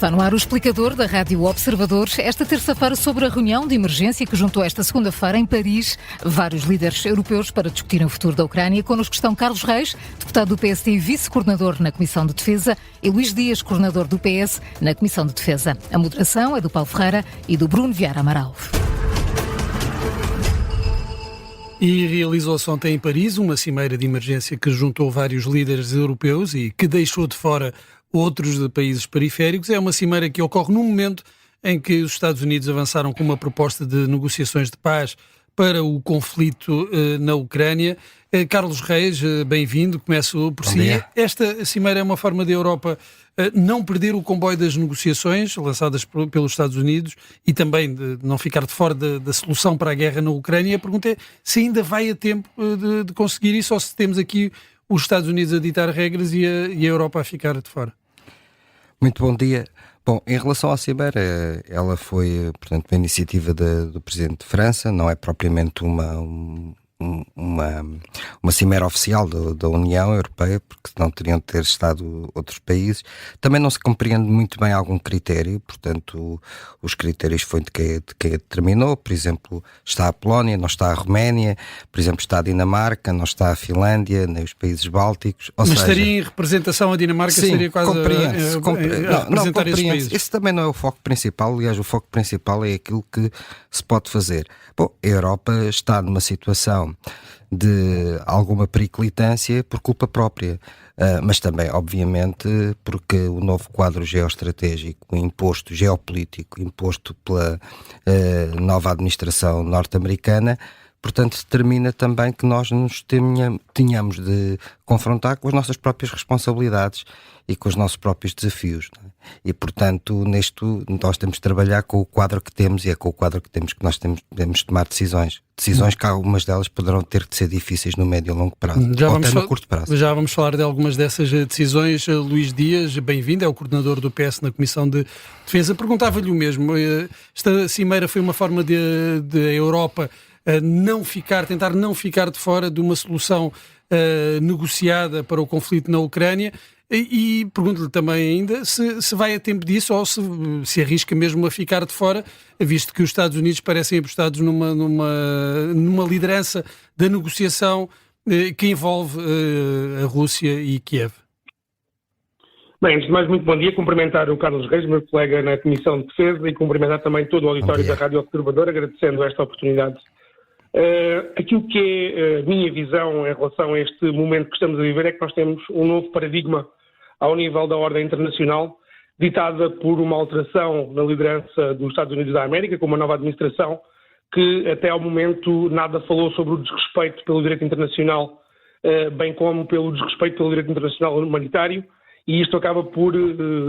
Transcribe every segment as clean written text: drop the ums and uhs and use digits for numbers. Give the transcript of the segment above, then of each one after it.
Está no ar o explicador da Rádio Observador, esta terça-feira, sobre a reunião de emergência que juntou esta segunda-feira em Paris vários líderes europeus para discutirem o futuro da Ucrânia. Connosco estão Carlos Reis, deputado do PSD e vice-coordenador na Comissão de Defesa, e Luís Dias, coordenador do PS na Comissão de Defesa. A moderação é do Paulo Ferreira e do Bruno Vieira Amaral. E realizou-se ontem em Paris uma cimeira de emergência que juntou vários líderes europeus e que deixou de fora outros de países periféricos. É uma cimeira que ocorre num momento em que os Estados Unidos avançaram com uma proposta de negociações de paz para o conflito na Ucrânia. Carlos Reis, bem-vindo. Começo por si. Esta cimeira é uma forma da Europa não perder o comboio das negociações lançadas pelos Estados Unidos e também de não ficar de fora da solução para a guerra na Ucrânia. A pergunta é se ainda vai a tempo de conseguir isso ou se temos aqui os Estados Unidos a ditar regras e a Europa a ficar de fora. Muito bom dia. Bom, em relação à cimeira, ela foi, portanto, uma iniciativa do Presidente de França, não é propriamente uma cimeira oficial da União Europeia, porque senão teriam de ter estado outros países. Também não se compreende muito bem algum critério, portanto, os critérios foi de quem determinou. Por exemplo, está a Polónia, não está a Roménia, por exemplo, está a Dinamarca, não está a Finlândia, nem os países bálticos. Mas estaria em representação a Dinamarca, sim, seria quase a representar esses países. Esse também não é o foco principal, aliás, o foco principal é aquilo que se pode fazer. Bom, a Europa está numa situação de alguma periclitância por culpa própria, mas também, obviamente, porque o novo quadro geoestratégico imposto, geopolítico, imposto pela nova administração norte-americana, portanto, determina também que nós nos tenhamos de confrontar com as nossas próprias responsabilidades e com os nossos próprios desafios. Não é? E, portanto, nisto nós temos de trabalhar com o quadro que temos e é com o quadro que temos que nós temos de tomar decisões. Decisões que algumas delas poderão ter de ser difíceis no médio e longo prazo, ou até no curto prazo. Já vamos falar de algumas dessas decisões. Luís Dias, bem-vindo, é o coordenador do PS na Comissão de Defesa. Perguntava-lhe o mesmo. Esta cimeira foi uma forma de Europa tentar não ficar de fora de uma solução negociada para o conflito na Ucrânia e pergunto-lhe também ainda se vai a tempo disso ou se arrisca mesmo a ficar de fora, visto que os Estados Unidos parecem apostados numa liderança da negociação que envolve a Rússia e Kiev. Bem, antes de mais, muito bom dia. Cumprimentar o Carlos Reis, meu colega na Comissão de Defesa, e cumprimentar também todo o auditório da Rádio Observador, agradecendo esta oportunidade. Aquilo que é a minha visão em relação a este momento que estamos a viver é que nós temos um novo paradigma ao nível da ordem internacional, ditada por uma alteração na liderança dos Estados Unidos da América, com uma nova administração que até ao momento nada falou sobre o desrespeito pelo direito internacional, bem como pelo desrespeito pelo direito internacional humanitário, e isto acaba por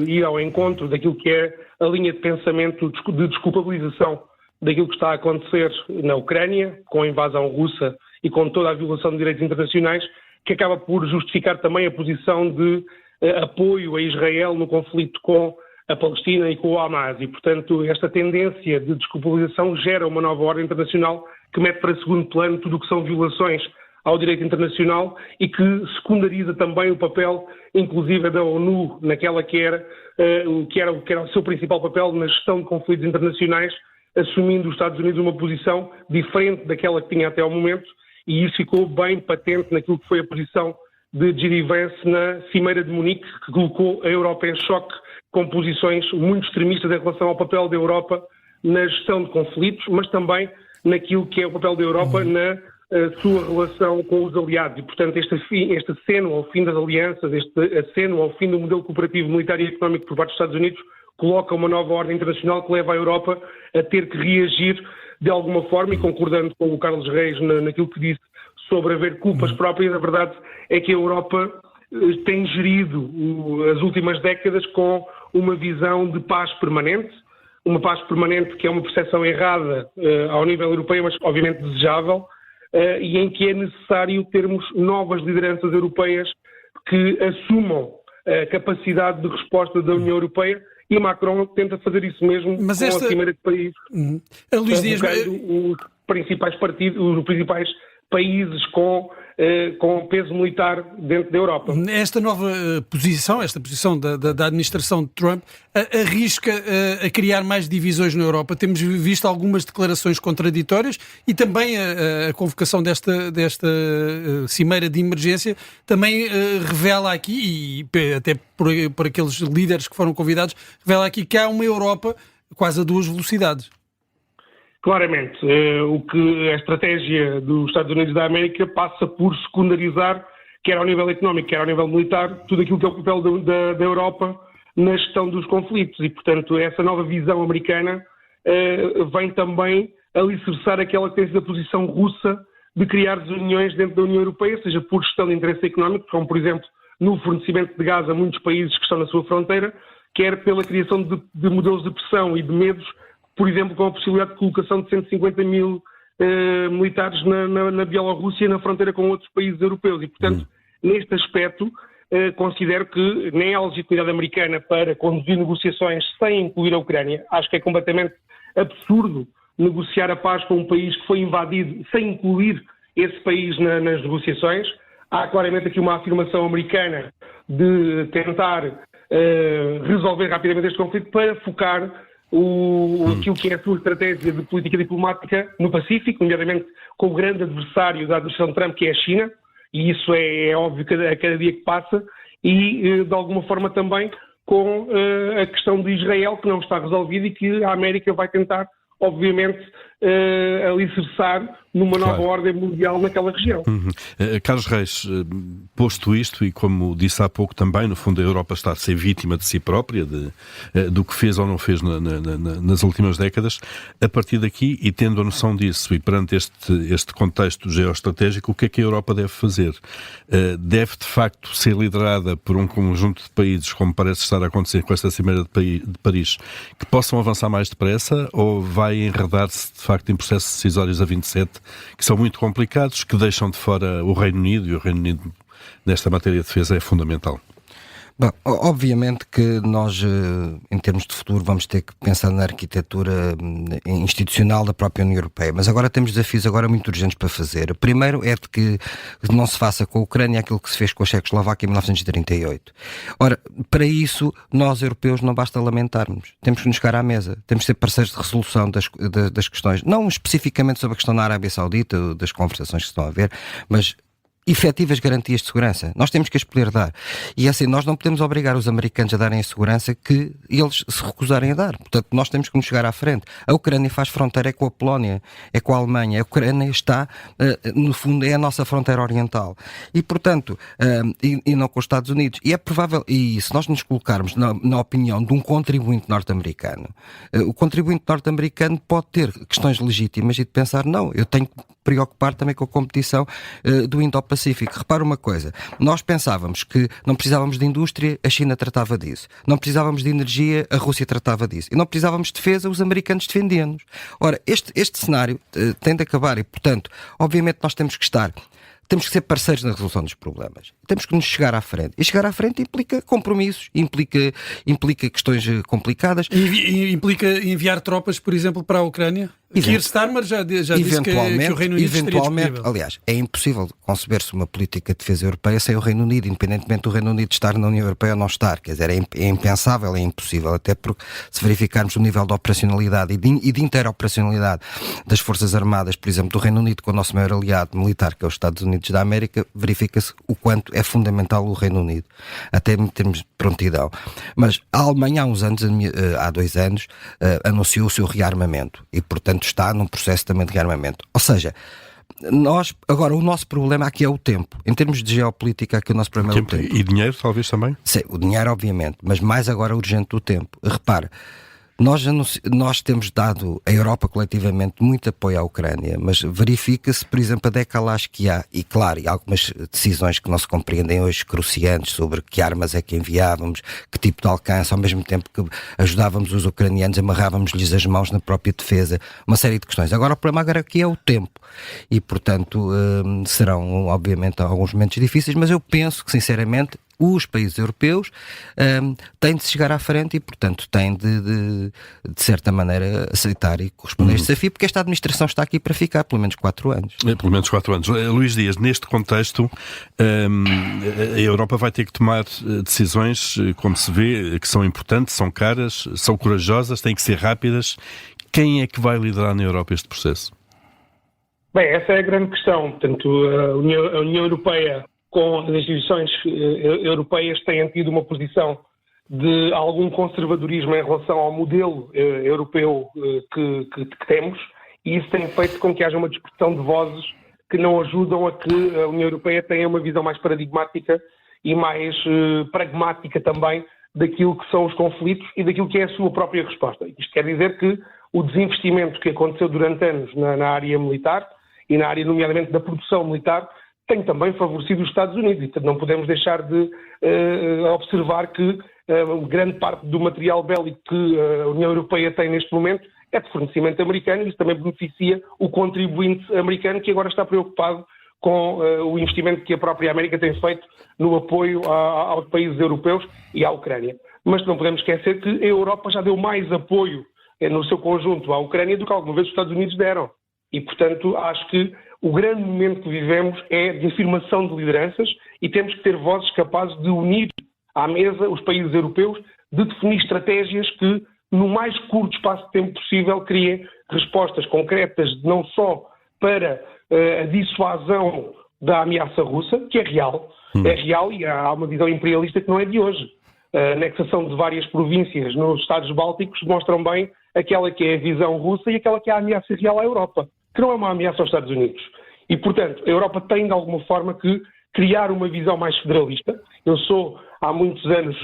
ir ao encontro daquilo que é a linha de pensamento de desculpabilização daquilo que está a acontecer na Ucrânia, com a invasão russa e com toda a violação de direitos internacionais, que acaba por justificar também a posição de apoio a Israel no conflito com a Palestina e com o Hamas. E, portanto, esta tendência de desculpabilização gera uma nova ordem internacional que mete para segundo plano tudo o que são violações ao direito internacional e que secundariza também o papel, inclusive, da ONU, naquela que era o seu principal papel na gestão de conflitos internacionais, assumindo os Estados Unidos uma posição diferente daquela que tinha até ao momento, e isso ficou bem patente naquilo que foi a posição de J.D. Vance na Cimeira de Munique, que colocou a Europa em choque com posições muito extremistas em relação ao papel da Europa na gestão de conflitos, mas também naquilo que é o papel da Europa na sua relação com os aliados. E, portanto, este aceno ao fim das alianças, este aceno ao fim do modelo cooperativo militar e económico por parte dos Estados Unidos, coloca uma nova ordem internacional que leva a Europa a ter que reagir de alguma forma, e concordando com o Carlos Reis naquilo que disse sobre haver culpas próprias, a verdade é que a Europa tem gerido as últimas décadas com uma visão de paz permanente, uma paz permanente que é uma percepção errada ao nível europeu, mas obviamente desejável, e em que é necessário termos novas lideranças europeias que assumam a capacidade de resposta da União Europeia, e Macron tenta fazer isso mesmo com a Cimeira de Paris, Luís Dias, os principais países com com peso militar dentro da Europa. Esta nova posição, esta posição da administração de Trump, arrisca a criar mais divisões na Europa. Temos visto algumas declarações contraditórias e também a convocação desta cimeira de emergência também revela aqui, e até por aqueles líderes que foram convidados, revela aqui que há uma Europa quase a duas velocidades. Claramente, o que a estratégia dos Estados Unidos da América passa por secundarizar, quer ao nível económico, quer ao nível militar, tudo aquilo que é o papel da Europa na gestão dos conflitos. E, portanto, essa nova visão americana vem também alicerçar aquela que tem sido a posição russa de criar desuniões dentro da União Europeia, seja por gestão de interesse económico, como, por exemplo, no fornecimento de gás a muitos países que estão na sua fronteira, quer pela criação de modelos de pressão e de medos, por exemplo, com a possibilidade de colocação de 150 mil militares na Bielorrússia, na fronteira com outros países europeus. E, portanto, neste aspecto, considero que nem há legitimidade americana para conduzir negociações sem incluir a Ucrânia. Acho que é completamente absurdo negociar a paz com um país que foi invadido sem incluir esse país nas negociações. Há claramente aqui uma afirmação americana de tentar resolver rapidamente este conflito para focar aquilo que é a sua estratégia de política diplomática no Pacífico, nomeadamente com o grande adversário da administração de Trump, que é a China, e isso é óbvio a cada dia que passa, e de alguma forma também com a questão de Israel, que não está resolvida e que a América vai tentar, obviamente, alicerçar numa nova ordem mundial naquela região. Carlos Reis, posto isto, e como disse há pouco também, no fundo a Europa está a ser vítima de si própria, do que fez ou não fez nas últimas décadas. A partir daqui, e tendo a noção disso, e perante este contexto geoestratégico, o que é que a Europa deve fazer? Deve, de facto, ser liderada por um conjunto de países, como parece estar a acontecer com esta Cimeira de Paris, que possam avançar mais depressa, ou vai enredar-se, de facto, em processos decisórios a 27, que são muito complicados, que deixam de fora o Reino Unido, e o Reino Unido nesta matéria de defesa é fundamental? Bom, obviamente que nós, em termos de futuro, vamos ter que pensar na arquitetura institucional da própria União Europeia, mas agora temos desafios muito urgentes para fazer. O primeiro é de que não se faça com a Ucrânia aquilo que se fez com a Checoslováquia em 1938. Ora, para isso, nós europeus não basta lamentarmos, temos que nos chegar à mesa, temos que ser parceiros de resolução das questões, não especificamente sobre a questão da Arábia Saudita, das conversações que estão a haver, mas efetivas garantias de segurança. Nós temos que as poder dar. E assim, nós não podemos obrigar os americanos a darem a segurança que eles se recusarem a dar. Portanto, nós temos que nos chegar à frente. A Ucrânia faz fronteira com a Polónia, é com a Alemanha. A Ucrânia está, no fundo, é a nossa fronteira oriental. E, portanto, e não com os Estados Unidos. E é provável, e se nós nos colocarmos na opinião de um contribuinte norte-americano, o contribuinte norte-americano pode ter questões legítimas e de pensar, não, eu tenho que preocupar também com a competição do Indo-Pacífico. Repara uma coisa, nós pensávamos que não precisávamos de indústria, a China tratava disso. Não precisávamos de energia, a Rússia tratava disso. E não precisávamos de defesa, os americanos defendiam-nos. Ora, este cenário tem de acabar e, portanto, obviamente nós temos que ser parceiros na resolução dos problemas. Temos que nos chegar à frente. E chegar à frente implica compromissos, implica questões complicadas. Implica enviar tropas, por exemplo, para a Ucrânia? Keir Starmer já disse que o Reino Unido estaria disponível. Aliás, é impossível conceber-se uma política de defesa europeia sem o Reino Unido, independentemente do Reino Unido estar na União Europeia ou não estar. Quer dizer, é impensável, é impossível, até porque se verificarmos o nível de operacionalidade e de interoperacionalidade das Forças Armadas, por exemplo, do Reino Unido com o nosso maior aliado militar, que é os Estados Unidos da América, verifica-se o quanto é fundamental o Reino Unido, até em termos de prontidão. Mas a Alemanha há 2 anos, anunciou o seu rearmamento e, portanto, está num processo também de rearmamento. Ou seja, agora o nosso problema aqui é o tempo. Em termos de geopolítica, aqui o nosso problema é o tempo. E dinheiro, talvez também? Sim, o dinheiro, obviamente, mas mais agora urgente o tempo. Repara, nós temos dado à Europa coletivamente muito apoio à Ucrânia, mas verifica-se, por exemplo, a decalagem que há, e claro, e algumas decisões que não se compreendem hoje, cruciantes, sobre que armas é que enviávamos, que tipo de alcance, ao mesmo tempo que ajudávamos os ucranianos, amarrávamos-lhes as mãos na própria defesa, uma série de questões. Agora o problema aqui é o tempo, e portanto serão, obviamente, alguns momentos difíceis, mas eu penso que, sinceramente, os países europeus têm de chegar à frente e, portanto, têm de certa maneira, aceitar e corresponder a este desafio, porque esta administração está aqui para ficar pelo menos 4 anos. Pelo menos 4 anos. Luís Dias, neste contexto, a Europa vai ter que tomar decisões, como se vê, que são importantes, são caras, são corajosas, têm que ser rápidas. Quem é que vai liderar na Europa este processo? Bem, essa é a grande questão. Portanto, a União Europeia, com as instituições europeias, têm tido uma posição de algum conservadorismo em relação ao modelo europeu que temos, e isso tem feito com que haja uma dispersão de vozes que não ajudam a que a União Europeia tenha uma visão mais paradigmática e mais pragmática também daquilo que são os conflitos e daquilo que é a sua própria resposta. Isto quer dizer que o desinvestimento que aconteceu durante anos na área militar e na área, nomeadamente, da produção militar, tem também favorecido os Estados Unidos. E, portanto, não podemos deixar de observar que grande parte do material bélico que a União Europeia tem neste momento é de fornecimento americano, e isso também beneficia o contribuinte americano, que agora está preocupado com o investimento que a própria América tem feito no apoio aos países europeus e à Ucrânia. Mas não podemos esquecer que a Europa já deu mais apoio no seu conjunto à Ucrânia do que alguma vez os Estados Unidos deram. E, portanto, acho que o grande momento que vivemos é de afirmação de lideranças, e temos que ter vozes capazes de unir à mesa os países europeus, de definir estratégias que, no mais curto espaço de tempo possível, criem respostas concretas, não só para a dissuasão da ameaça russa, que é real, e há uma visão imperialista que não é de hoje. A anexação de várias províncias nos Estados Bálticos mostram bem aquela que é a visão russa e aquela que é a ameaça real à Europa, que não é uma ameaça aos Estados Unidos. E, portanto, a Europa tem, de alguma forma, que criar uma visão mais federalista. Eu sou, há muitos anos,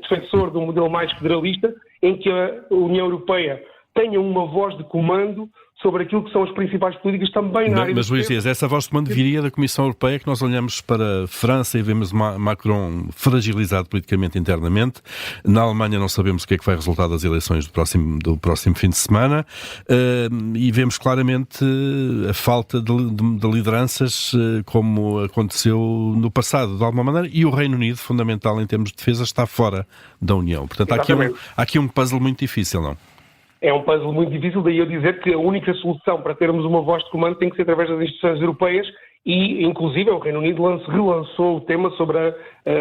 defensor de um modelo mais federalista, em que a União Europeia tenha uma voz de comando sobre aquilo que são as principais políticas também na área... Mas, Luís Dias, essa voz de comando viria da Comissão Europeia, que nós olhamos para a França e vemos Macron fragilizado politicamente internamente. Na Alemanha não sabemos o que é que vai resultar das eleições do próximo fim de semana, e vemos claramente a falta de lideranças, como aconteceu no passado, de alguma maneira, e o Reino Unido, fundamental em termos de defesa, está fora da União. Portanto, há aqui um puzzle muito difícil, não? É um puzzle muito difícil, daí eu dizer que a única solução para termos uma voz de comando tem que ser através das instituições europeias, e, inclusive, o Reino Unido relançou o tema sobre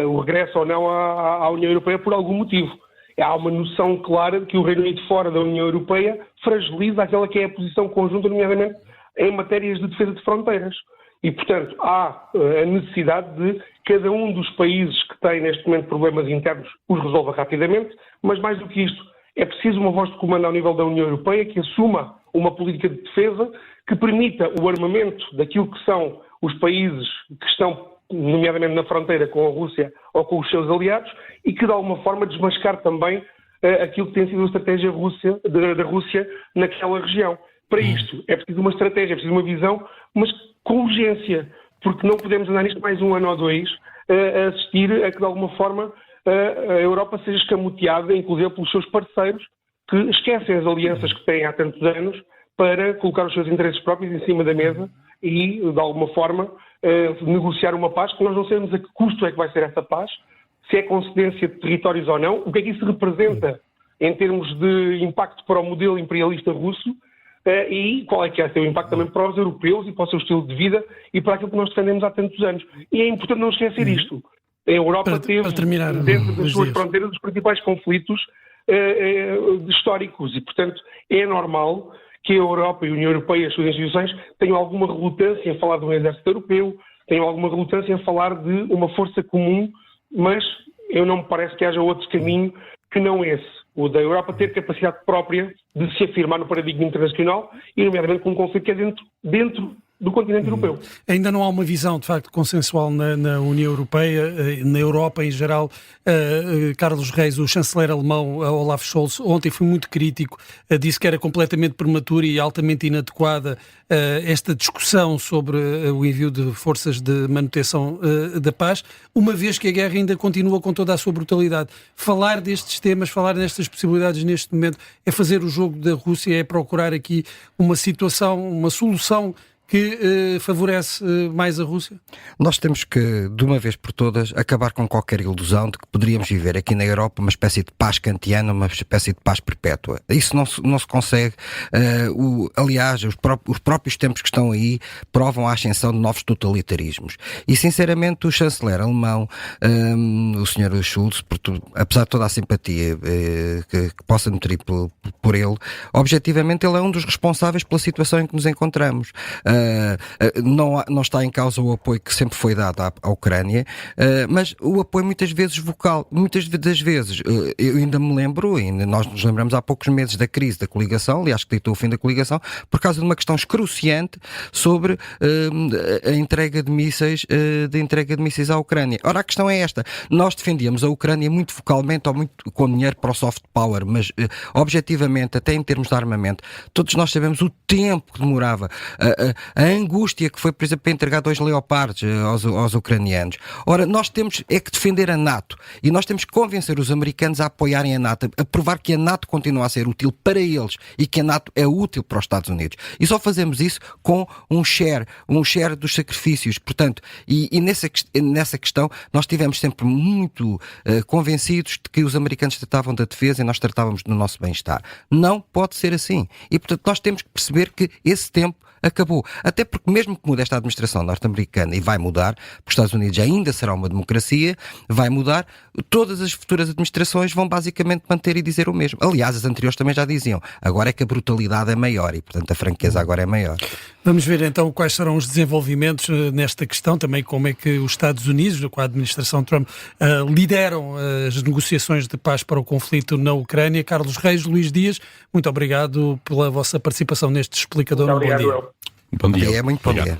o regresso ou não à União Europeia por algum motivo. Há uma noção clara de que o Reino Unido fora da União Europeia fragiliza aquela que é a posição conjunta, nomeadamente em matérias de defesa de fronteiras. E, portanto, há a necessidade de cada um dos países que tem neste momento problemas internos os resolva rapidamente, mas mais do que isto, é preciso uma voz de comando ao nível da União Europeia que assuma uma política de defesa que permita o armamento daquilo que são os países que estão, nomeadamente na fronteira com a Rússia ou com os seus aliados, e que de alguma forma desmascar também aquilo que tem sido a estratégia da Rússia naquela região. Para isto é preciso uma estratégia, é preciso uma visão, mas com urgência, porque não podemos andar nisto mais um ano ou dois a assistir a que de alguma forma a Europa seja escamoteada, inclusive pelos seus parceiros, que esquecem as alianças que têm há tantos anos para colocar os seus interesses próprios em cima da mesa e, de alguma forma, negociar uma paz que nós não sabemos a que custo é que vai ser essa paz, se é concedência de territórios ou não, o que é que isso representa em termos de impacto para o modelo imperialista russo, e qual é que é o seu impacto também para os europeus e para o seu estilo de vida e para aquilo que nós defendemos há tantos anos. E é importante não esquecer isto. A Europa teve, dentro das suas fronteiras, os principais conflitos históricos, e, portanto, é normal que a Europa e a União Europeia e as suas instituições tenham alguma relutância em falar de um exército europeu, tenham alguma relutância em falar de uma força comum, mas eu não me parece que haja outro caminho que não esse, o da Europa ter capacidade própria de se afirmar no paradigma internacional, e nomeadamente com um conflito que é dentro do continente europeu. Ainda não há uma visão, de facto, consensual na União Europeia, na Europa em geral. Carlos Reis, o chanceler alemão Olaf Scholz, ontem foi muito crítico, disse que era completamente prematura e altamente inadequada esta discussão sobre o envio de forças de manutenção da paz, uma vez que a guerra ainda continua com toda a sua brutalidade. Falar destes temas, falar nestas possibilidades neste momento, é fazer o jogo da Rússia, é procurar aqui uma situação, uma solução que favorece mais a Rússia? Nós temos que, de uma vez por todas, acabar com qualquer ilusão de que poderíamos viver aqui na Europa uma espécie de paz kantiana, uma espécie de paz perpétua. Isso não se consegue. Aliás, os próprios tempos que estão aí provam a ascensão de novos totalitarismos. E, sinceramente, o chanceler alemão, o Sr. Schulz, apesar de toda a simpatia que possa nutrir por ele, objetivamente ele é um dos responsáveis pela situação em que nos encontramos. Não está em causa o apoio que sempre foi dado à Ucrânia, mas o apoio muitas vezes vocal. Muitas das vezes, eu ainda me lembro, nós nos lembramos há poucos meses da crise da coligação, aliás que ditou o fim da coligação, por causa de uma questão excruciante sobre a entrega de mísseis à Ucrânia. Ora, a questão é esta: nós defendíamos a Ucrânia muito focalmente ou muito com dinheiro para o soft power, mas objetivamente, até em termos de armamento, todos nós sabemos o tempo que demorava, a angústia que foi, por exemplo, para entregar 2 Leopards aos ucranianos. Ora, nós temos que defender a NATO e nós temos que convencer os americanos a apoiarem a NATO, a provar que a NATO continua a ser útil para eles e que a NATO é útil para os Estados Unidos. E só fazemos isso com um share dos sacrifícios. Portanto, e nessa questão nós estivemos sempre muito convencidos de que os americanos tratavam da defesa e nós tratávamos do nosso bem-estar. Não pode ser assim. E, portanto, nós temos que perceber que esse tempo acabou. Até porque mesmo que mude esta administração norte-americana, e vai mudar, porque os Estados Unidos ainda será uma democracia, vai mudar, todas as futuras administrações vão basicamente manter e dizer o mesmo. Aliás, as anteriores também já diziam. Agora é que a brutalidade é maior e, portanto, a franqueza agora é maior. Vamos ver então quais serão os desenvolvimentos nesta questão, também como é que os Estados Unidos, com a administração Trump, lideram as negociações de paz para o conflito na Ucrânia. Carlos Reis, Luís Dias, muito obrigado pela vossa participação neste explicador. Muito obrigado. Bom dia. Muito bom dia.